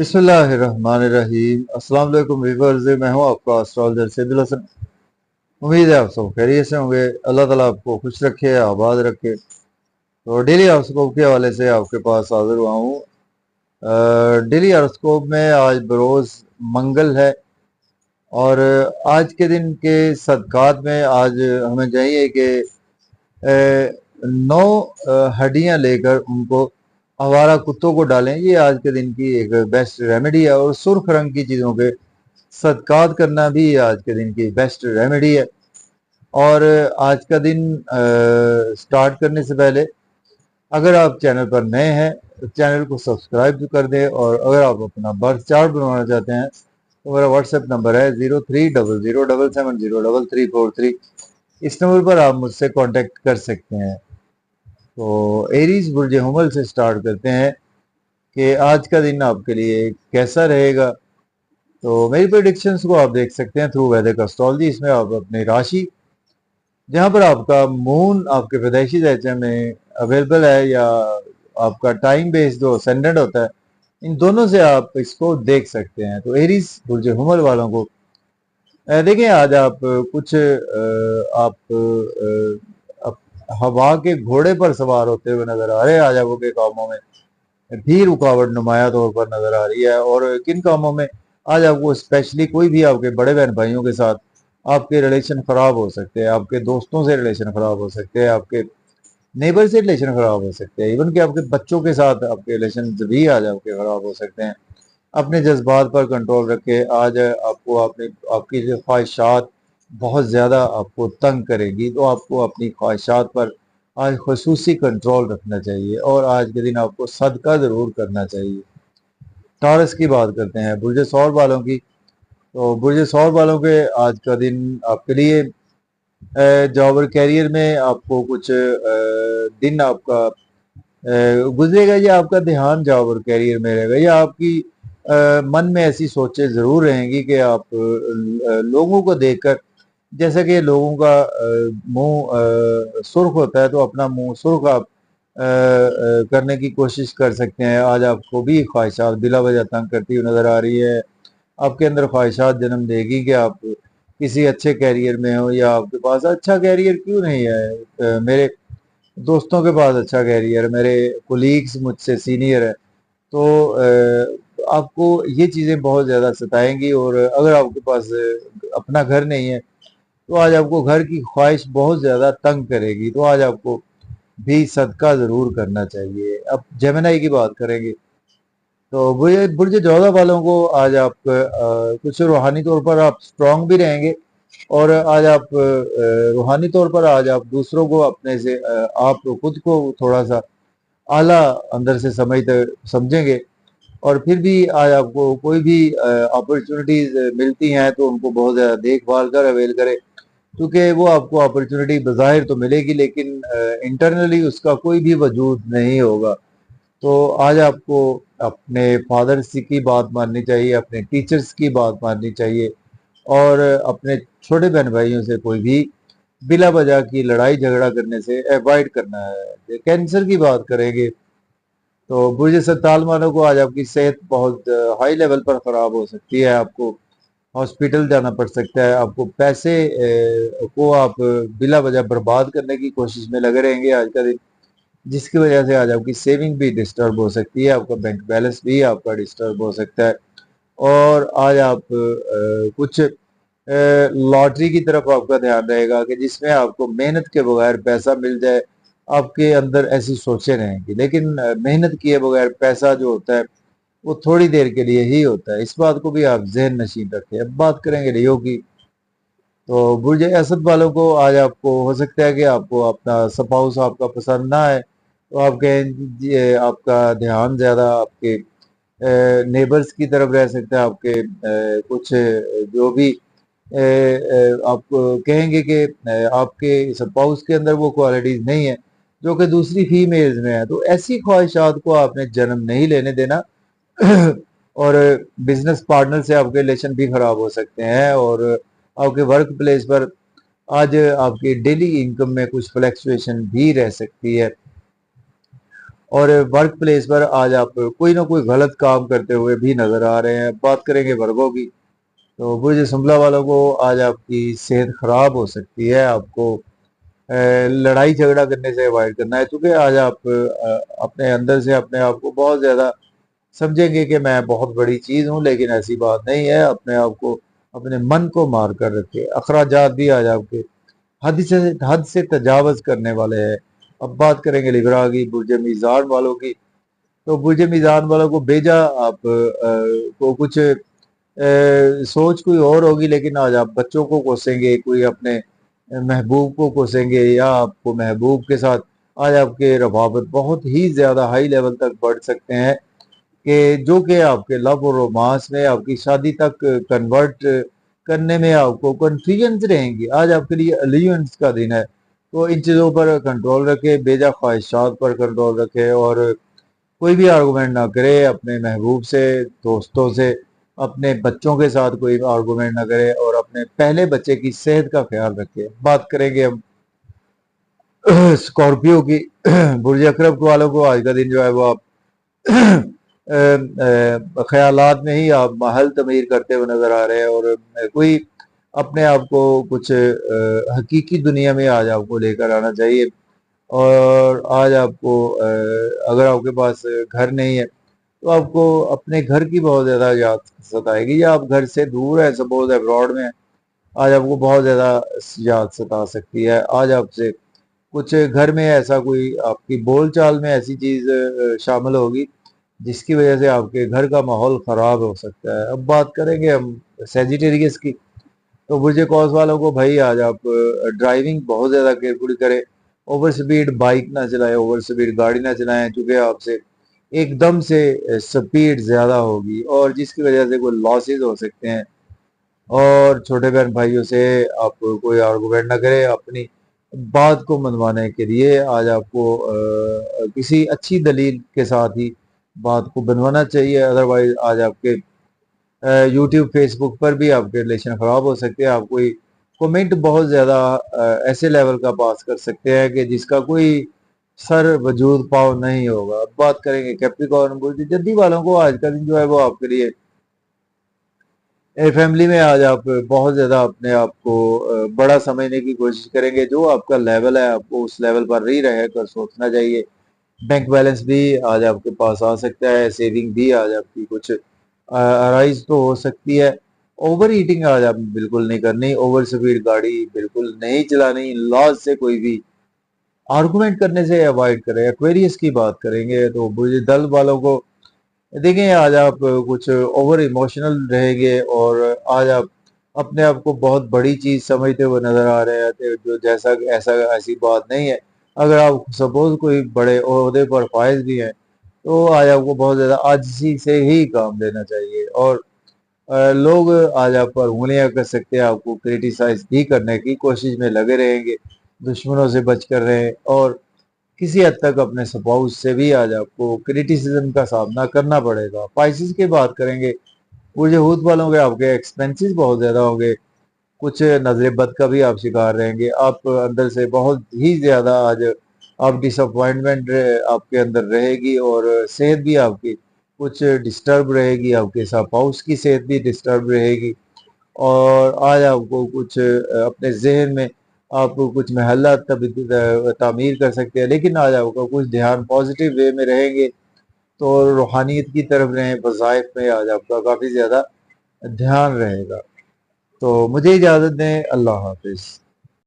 बिस्मिल्लाहिर्रहमानिर्रहीम। अस्सलाम वालेकुम व्यूअर्स, मैं हूं आपका एस्ट्रोलॉजर सैदुल हसन। उम्मीद है आप सब खैरियत से होंगे। अल्लाह ताला आपको खुश रखे, आबाद रखे। तो डेली हॉरोस्कोप के हवाले से आपके पास हाजिर हुआ हूँ। डेली हॉरोस्कोप में आज बरोज मंगल है और आज के दिन के सदकात में आज हमें चाहिए कि 9 हड्डियां लेकर उनको आवारा कुत्तों को डालें। ये आज के दिन की एक बेस्ट रेमेडी है। और सुर्ख रंग की चीज़ों के सदकात करना भी आज के दिन की बेस्ट रेमेडी है। और आज का दिन स्टार्ट करने से पहले अगर आप चैनल पर नए हैं तो चैनल को सब्सक्राइब कर दें। और अगर आप अपना बर्थ चार्ट बनवाना चाहते हैं तो मेरा व्हाट्सएप नंबर है 0300770343। इस नंबर पर आप मुझसे कांटेक्ट कर सकते हैं। तो एरीज बुर्ज हमल से स्टार्ट करते हैं कि आज का दिन आपके लिए कैसा रहेगा। तो मेरी प्रेडिक्शंस को आप देख सकते हैं थ्रू वैदिक एस्ट्रोलॉजी। इसमें आप अपनी राशि, जहां पर आपका मून आपके पैदाइशी दैचा में अवेलेबल है या आपका टाइम बेस जो असेंडेंट होता है, इन दोनों से आप इसको देख सकते हैं। तो एरीज बुर्ज हमल वालों को देखें, आज आप कुछ हवा के घोड़े पर सवार होते हुए नजर आ रहे हैं। आज आपको के कामों में भी रुकावट नुमाया तौर पर नजर आ रही है। और किन कामों में आज आपको स्पेशली कोई भी आपके बड़े बहन भाइयों के साथ आपके रिलेशन खराब हो सकते हैं, आपके दोस्तों से रिलेशन खराब हो सकते हैं, आपके नेबर से रिलेशन खराब हो सकते हैं, इवन कि आपके बच्चों के साथ आपके रिलेशन भी आज आपके खराब हो सकते हैं। अपने जज्बात पर कंट्रोल रखे। आज आपको आपकी जो ख्वाहिशात बहुत ज़्यादा आपको तंग करेगी, तो आपको अपनी ख्वाहिशात पर आज खसूसी कंट्रोल रखना चाहिए। और आज के दिन आपको सदका ज़रूर करना चाहिए। टॉरस की बात करते हैं, बुर्ज सौर वालों की। तो बुर्ज सौर वालों के आज का दिन आपके लिए जॉब और कैरियर में आपको कुछ दिन आपका गुजरेगा, या आपका ध्यान जॉब और कैरियर में रहेगा, या आपकी मन में ऐसी सोचें ज़रूर रहेंगी कि आप लोगों को देखकर, जैसा कि लोगों का मुंह सुर्ख होता है तो अपना मुंह सुर्ख आप करने की कोशिश कर सकते हैं। आज आपको भी ख्वाहिशात बिला वजह तंग करती हुई नज़र आ रही है। आपके अंदर ख्वाहिशात जन्म देगी कि आप किसी अच्छे कैरियर में हो, या आपके पास अच्छा कैरियर क्यों नहीं है, मेरे दोस्तों के पास अच्छा कैरियर, मेरे कोलीग्स मुझसे सीनियर है। तो आपको ये चीज़ें बहुत ज़्यादा सताएंगी। और अगर आपके पास अपना घर नहीं है तो आज आपको घर की ख्वाहिश बहुत ज़्यादा तंग करेगी। तो आज आपको भी सदका ज़रूर करना चाहिए। अब जेमिनी की बात करेंगे तो बुर्ज जोधा वालों को आज आप कुछ रूहानी तौर पर आप स्ट्रांग भी रहेंगे। और आज आप रूहानी तौर पर आज आप दूसरों को अपने से आप खुद को थोड़ा सा आला अंदर से समझेंगे। और फिर भी आज आपको कोई भी अपॉर्चुनिटीज मिलती हैं तो उनको बहुत ज़्यादा देखभाल कर अवेल करें, क्योंकि वो आपको अपॉर्चुनिटी बज़ाहिर तो मिलेगी लेकिन इंटरनली उसका कोई भी वजूद नहीं होगा। तो आज आपको अपने फादर्स की बात माननी चाहिए, अपने टीचर्स की बात माननी चाहिए, और अपने छोटे बहन भाइयों से कोई भी बिला वजह की लड़ाई झगड़ा करने से अवॉइड करना है। कैंसर की बात करेंगे तो बुर्ज सरताल वालों को आज आपकी सेहत बहुत हाई लेवल पर ख़राब हो सकती है। आपको हॉस्पिटल जाना पड़ सकता है। आपको पैसे को आप बिला वजह बर्बाद करने की कोशिश में लगे रहेंगे आज का दिन, जिसकी वजह से आज आपकी सेविंग भी डिस्टर्ब हो सकती है, आपका बैंक बैलेंस भी आपका डिस्टर्ब हो सकता है। और आज आप कुछ लॉटरी की तरफ आपका ध्यान रहेगा कि जिसमें आपको मेहनत के बगैर पैसा मिल जाए। आपके अंदर ऐसी सोचें रहेंगी, लेकिन मेहनत किए बगैर पैसा जो होता है वो थोड़ी देर के लिए ही होता है। इस बात को भी आप जहन नशीन रखें। अब बात करेंगे लियो की। तो बुर्ज असद वालों को आज आपको हो सकता है कि आपको अपना स्पाउस आपका पसंद ना आए, तो आप कहें आपका ध्यान ज़्यादा आपके नेबर्स की तरफ रह सकता है। आपके कुछ जो भी आप कहेंगे कि आपके स्पाउस के अंदर वो क्वालिटीज़ नहीं है जो कि दूसरी फीमेल्स में है। तो ऐसी ख्वाहिशात को आपने जन्म नहीं लेने देना। और बिजनेस पार्टनर से आपके रिलेशन भी खराब हो सकते हैं। और आपके वर्क प्लेस पर आज आपकी डेली इनकम में कुछ फ्लैक्चुएशन भी रह सकती है। اور ورک پلیس پر آج آپ کوئی نہ کوئی غلط کام کرتے ہوئے بھی نظر آ رہے ہیں. بات کریں گے ورگوں کی، تو برج سنبلا والوں کو آج آپ کی صحت خراب ہو سکتی ہے. آپ کو لڑائی جھگڑا کرنے سے اوائڈ کرنا ہے، کیونکہ آج آپ اپنے اندر سے اپنے آپ کو بہت زیادہ سمجھیں گے کہ میں بہت بڑی چیز ہوں، لیکن ایسی بات نہیں ہے. اپنے آپ کو، اپنے من کو مار کر رکھے. اخراجات بھی آج آپ کے حد سے تجاوز کرنے والے ہیں. اب بات کریں گے لبرا کی، برج میزان والوں کی. تو برج میزان والوں کو بھیجا آپ کو کچھ سوچ کوئی اور ہوگی، لیکن آج آپ بچوں کو کوسیں گے، کوئی اپنے محبوب کو کوسیں گے، یا آپ کو محبوب کے ساتھ آج آپ کے روابط بہت ہی زیادہ ہائی لیول تک بڑھ سکتے ہیں، کہ جو کہ آپ کے لو اور رومانس میں آپ کی شادی تک کنورٹ کرنے میں آپ کو کنفیوژنز رہیں گی. آج آپ کے لیے الیونس کا دن ہے، تو ان چیزوں پر کنٹرول رکھے، بیجا خواہشات پر کنٹرول رکھے، اور کوئی بھی آرگومنٹ نہ کرے اپنے محبوب سے، دوستوں سے، اپنے بچوں کے ساتھ کوئی آرگومنٹ نہ کرے، اور اپنے پہلے بچے کی صحت کا خیال رکھے. بات کریں گے ہم اسکارپیو کی. برج اکرب والوں کو آج کا دن جو ہے وہ آپ خیالات میں ہی آپ محل تعمیر کرتے ہوئے نظر آ رہے ہیں، اور کوئی اپنے آپ کو کچھ حقیقی دنیا میں آج آپ کو لے کر آنا چاہیے. اور آج آپ کو اگر آپ کے پاس گھر نہیں ہے تو آپ کو اپنے گھر کی بہت زیادہ یاد ستائے گی، یا آپ گھر سے دور ہے، سپوز ابراڈ میں ہے، آج آپ کو بہت زیادہ یاد ستا سکتی ہے. آج آپ سے کچھ گھر میں ایسا کوئی آپ کی بول چال میں ایسی چیز شامل ہوگی جس کی وجہ سے آپ کے گھر کا ماحول خراب ہو سکتا ہے. اب بات کریں گے ہم سیجیٹیریس کی. تو برج قوس والوں کو بھائی آج آپ ڈرائیونگ بہت زیادہ کیئرفلی کریں، اوور سپیڈ بائک نہ چلائیں، اوور سپیڈ گاڑی نہ چلائیں، چونکہ آپ سے ایک دم سے سپیڈ زیادہ ہوگی اور جس کی وجہ سے کوئی لاسز ہو سکتے ہیں. اور چھوٹے بہن بھائیوں سے آپ کوئی آرگومنٹ نہ کریں. اپنی بات کو منوانے کے لیے آج آپ کو کسی اچھی دلیل کے ساتھ ہی بات کو بنوانا چاہیے، ادروائز آج آپ کے یوٹیوب فیس بک پر بھی آپ کے ریلیشن خراب ہو سکتے ہیں. آپ کوئی کومنٹ بہت زیادہ ایسے لیول کا پاس کر سکتے ہیں کہ جس کا کوئی سر وجود پاؤ نہیں ہوگا. اب بات کریں گے کیپریکارن برج جدی والوں کو. آج کا دن جو ہے وہ آپ کے لیے فیملی میں آج آپ بہت زیادہ اپنے آپ کو بڑا سمجھنے کی کوشش کریں گے. جو آپ کا لیول ہے آپ کو اس لیول پر ہی رہ کر سوچنا چاہیے. بینک بیلنس بھی آج آپ کے پاس آ سکتا ہے، سیونگ بھی آج آپ کی کچھ ارائز تو ہو سکتی ہے. اوور ایٹنگ آج آپ بالکل نہیں کرنی، اوور سپیڈ گاڑی بالکل نہیں چلانی، لاز سے کوئی بھی آرگومنٹ کرنے سے اوائڈ کریں. ایکویریس کی بات کریں گے تو برج دل والوں کو دیکھیں آج آپ کچھ اوور ایموشنل رہیں گے، اور آج آپ اپنے آپ کو بہت بڑی چیز سمجھتے ہوئے نظر آ رہے ہیں، جو جیسا ایسی بات نہیں ہے. اگر آپ سپوز کوئی بڑے عہدے پر فائز بھی ہیں تو آج آپ کو بہت زیادہ عاجزی سے ہی کام لینا چاہیے. اور لوگ آج آپ پر انگلیاں کر سکتے ہیں، آپ کو کریٹیسائز بھی کرنے کی کوشش میں لگے رہیں گے. دشمنوں سے بچ کر رہیں، اور کسی حد تک اپنے سپاؤس سے بھی آج آپ کو کریٹیسزم کا سامنا کرنا پڑے گا. پائسز کی بات کریں گے، برج حوت والوں کے آپ کے ایکسپینسز بہت زیادہ ہوں گے، کچھ نظر بد کا بھی آپ شکار رہیں گے. آپ اندر سے بہت ہی زیادہ آج آپ ڈس اپوائنٹمنٹ آپ کے اندر رہے گی، اور صحت بھی آپ کی کچھ ڈسٹرب رہے گی، آپ کے سپاؤس کی صحت بھی ڈسٹرب رہے گی. اور آج آپ کو کچھ اپنے ذہن میں آپ کو کچھ محلہ تعمیر کر سکتے ہیں، لیکن آج آپ کا کچھ دھیان پازیٹیو وے میں رہیں گے تو روحانیت کی طرف رہیں. وظائف میں آج آپ کا کافی زیادہ دھیان رہے گا. تو مجھے اجازت دیں، اللہ حافظ.